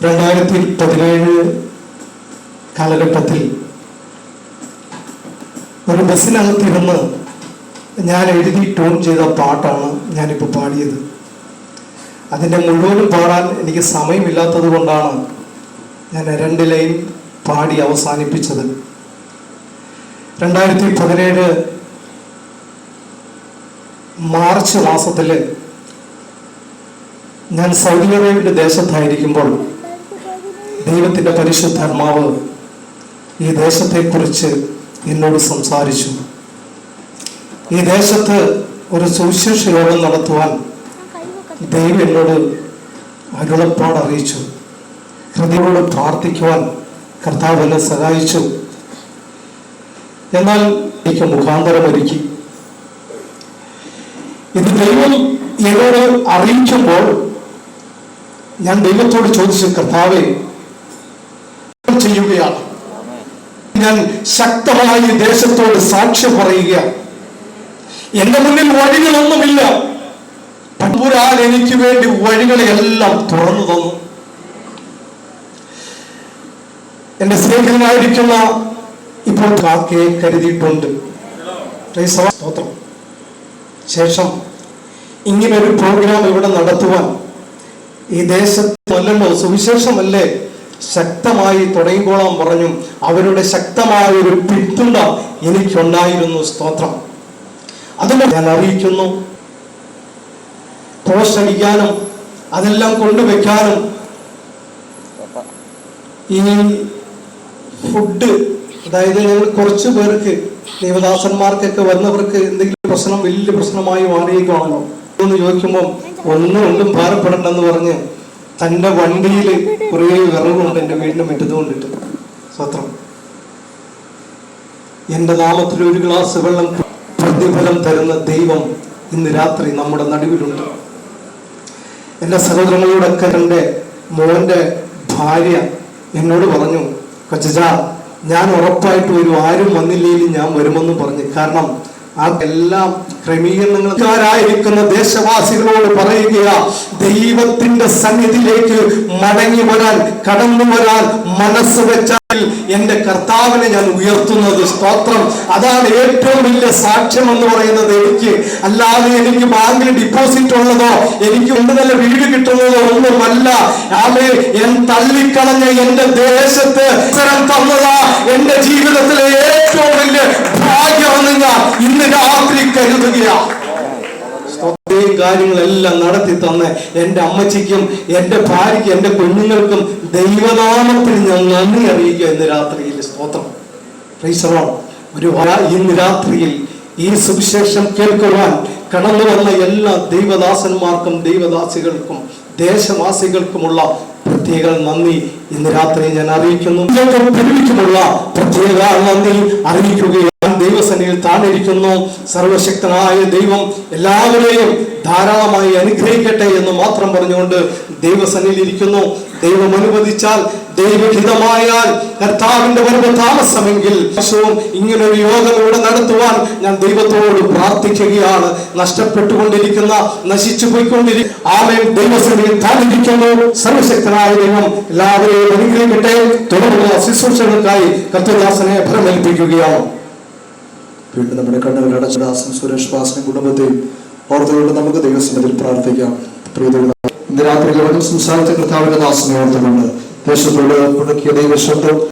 2017 കാലഘട്ടത്തിൽ ഒരു ബസ്സിനകത്തിരുന്ന് ഞാൻ എഴുതി ട്യൂൺ ചെയ്ത പാട്ടാണ് ഞാനിപ്പോൾ പാടിയത്. അതിൻ്റെ മുഴുവനും പാടാൻ എനിക്ക് സമയമില്ലാത്തത് കൊണ്ടാണ് ഞാൻ 2 ലൈൻ പാടി അവസാനിപ്പിച്ചത്. 2017 മാർച്ച് മാസത്തിൽ ഞാൻ സൗദി അറേബ്യയുടെ ദേശത്തായിരിക്കുമ്പോൾ ദൈവത്തിൻ്റെ പരിശുദ്ധാത്മാവ് ഈ ദേശത്തെക്കുറിച്ച് എന്നോട് സംസാരിച്ചു. ഈ ദേശത്ത് ഒരു സുവിശേഷ യോഗം നടത്തുവാൻ ദൈവം എന്നോട് അരുളപ്പാട് അറിയിച്ചു. ഹൃദയോട് പ്രാർത്ഥിക്കുവാൻ കർത്താവ് എന്നെ സഹായിച്ചു. എന്നാൽ എനിക്ക് മുഖാന്തരമൊരുക്കി. ഇത് ദൈവം എന്നോട് അറിയിക്കുമ്പോൾ ഞാൻ ദൈവത്തോട് ചോദിച്ചു, കർത്താവേ ചെയ്യുകയാണ്, ഞാൻ ശക്തമായി ദേശത്തോട് സാക്ഷ്യം പറയുക. എന്റെ മുന്നിൽ വഴികളൊന്നുമില്ല, തമ്പുരാൻ എനിക്ക് വേണ്ടി വഴികളെല്ലാം തുറന്നു തന്നു. എന്റെ സ്നേഹിതനായിരിക്കുന്ന ഇപ്പോൾ കാക്കയെ കരുതിയിട്ടുണ്ട്. ശേഷം ഇങ്ങനൊരു പ്രോഗ്രാം ഇവിടെ നടത്തുവാൻ ഈ ദേശത്തല്ലോ, സുവിശേഷമല്ലേ, ശക്തമായി തുടങ്ങിക്കോളാൻ പറഞ്ഞു. അവരുടെ ശക്തമായ ഒരു പിന്തുണ എനിക്കുണ്ടായിരുന്നു. സ്തോത്രം. അതിനെ ഞാൻ അറിയിക്കുന്നു. പോസ്റ്റ് അടിക്കാനും അതെല്ലാം കൊണ്ടുവയ്ക്കാനും ഈ ഫുഡ്, അതായത് ഞങ്ങൾ കുറച്ചു പേർക്ക് ദേവദാസന്മാർക്കൊക്കെ വന്നവർക്ക് എന്തെങ്കിലും പ്രശ്നം വലിയ പ്രശ്നമായി മാറിയേക്കാണല്ലോ എന്ന് ചോദിക്കുമ്പോൾ ഒന്നും ഭാരപ്പെടണ്ടെന്ന് പറഞ്ഞ് തൻ്റെ വണ്ടിയിൽ കുറേ വിറകുണ്ട് എൻ്റെ വീടിൻ്റെ മുറ്റത്തുകൊണ്ടിട്ട്. സ്വത്രം. എൻ്റെ നാമത്തിൽ ഒരു ഗ്ലാസ് വെള്ളം പ്രതിഫലം തരുന്ന ദൈവം ഇന്ന് രാത്രി നമ്മുടെ നടുവിലുണ്ട്. എൻ്റെ സഹോദരങ്ങളോടൊക്കെ എൻ്റെ മോൻ്റെ ഭാര്യ എന്നോട് പറഞ്ഞു, കൊച്ചാ ഞാൻ ഉറപ്പായിട്ട് വരും, ആരും വന്നില്ലെങ്കിൽ ഞാൻ വരുമെന്ന് പറഞ്ഞു. കാരണം ആ എല്ലാം ക്രമീകരണങ്ങൾക്കാരായിരിക്കുന്ന ദേശവാസികളോട് പറയുക, ദൈവത്തിന്റെ സന്നിധിയിലേക്ക് മടങ്ങി വരാൻ, കടന്നു വരാൻ മനസ്സ് വെച്ചാൽ എന്റെ കർത്താവിനെ ഞാൻ ഉയർത്തുന്നത്. സ്തോത്രം. അതാണ് ഏറ്റവും വലിയ സാക്ഷ്യം എന്ന് പറയുന്നത് എനിക്ക്. അല്ലാതെ എനിക്ക് ബാങ്കിൽ ഡിപ്പോസിറ്റ് ഉള്ളതോ എനിക്ക് നല്ല വീട് കിട്ടുന്നതോ ഒന്നുമല്ല. ആമേ, തള്ളിക്കളഞ്ഞ എന്റെ ദേശത്ത് തന്നതാ എന്റെ ജീവിതത്തിലെ ഏറ്റവും വലിയ ഭാഗ്യമെന്ന് ഞാൻ ഇന്ന് രാത്രി കരുതുകയാണ്. കാര്യങ്ങളെല്ലാം നടത്തി തന്ന് എൻ്റെ അമ്മച്ചിക്കും എൻ്റെ ഭാര്യയ്ക്കും എൻ്റെ കുഞ്ഞുങ്ങൾക്കും ദൈവനാമത്തിൽ ഞാൻ നന്ദി അറിയിക്കുക ഇന്ന് രാത്രിയിൽ. സ്തോത്രം. ഇന്ന് രാത്രിയിൽ ഈ സുവിശേഷം കേൾക്കുവാൻ കടന്നു വന്ന എല്ലാ ദൈവദാസന്മാർക്കും ദൈവദാസികൾക്കും ദേശവാസികൾക്കുമുള്ള പ്രത്യേക നന്ദി ഇന്ന് രാത്രി ഞാൻ അറിയിക്കുന്നു. പ്രത്യേക നന്ദി അറിയിക്കുകയാണ്. ദൈവസന്നിധിയിൽ താണിരിക്കുന്നു. സർവശക്തനായ ദൈവം എല്ലാവരെയും ധാരാളമായി അനുഗ്രഹിക്കട്ടെ എന്ന് മാത്രം പറഞ്ഞുകൊണ്ട് ദൈവസന്നിധിയിൽ ഇരിക്കുന്നു. ദൈവം അനുവദിച്ചാൽ, ദൈവഹിതമായാൽ, കർത്താവിന്റെ വരവ് താമസമെങ്കിൽ ഇങ്ങനൊരു യോഗം ഇവിടെ നടത്തുവാൻ ഞാൻ ദൈവത്തോട് പ്രാർത്ഥിക്കുകയാണ്. നഷ്ടപ്പെട്ടുകൊണ്ടിരിക്കുന്ന, നശിച്ചു പോയിക്കൊണ്ടിരിക്കുന്ന ആമേൻ ദൈവസന്നിധിയിൽ താണിരിക്കുന്നു. സർവശക്തനായ ദൈവം എല്ലാവരെയും അനുഗ്രഹിക്കട്ടെ. തുടർന്നുള്ള ശുശ്രൂഷകൾക്കായി കർത്തദാസനെ ഭരമേൽപ്പിക്കുകയാണ്. വീണ്ടും നമ്മുടെ കണ്ണുകളുടെ ദാസൻ സുരേഷ് ദാസനും കുടുംബത്തെയും ഓർത്തുകൊണ്ട് നമുക്ക് ദൈവസന്നിധിയിൽ പ്രാർത്ഥിക്കാം. ഇന്ന് രാത്രി സംസാരിച്ച കർത്താവിന്റെ ദാസനെ ഓർത്തുകൊണ്ട് ദേശത്തോട് മുടക്കിയ ദൈവശബ്ദം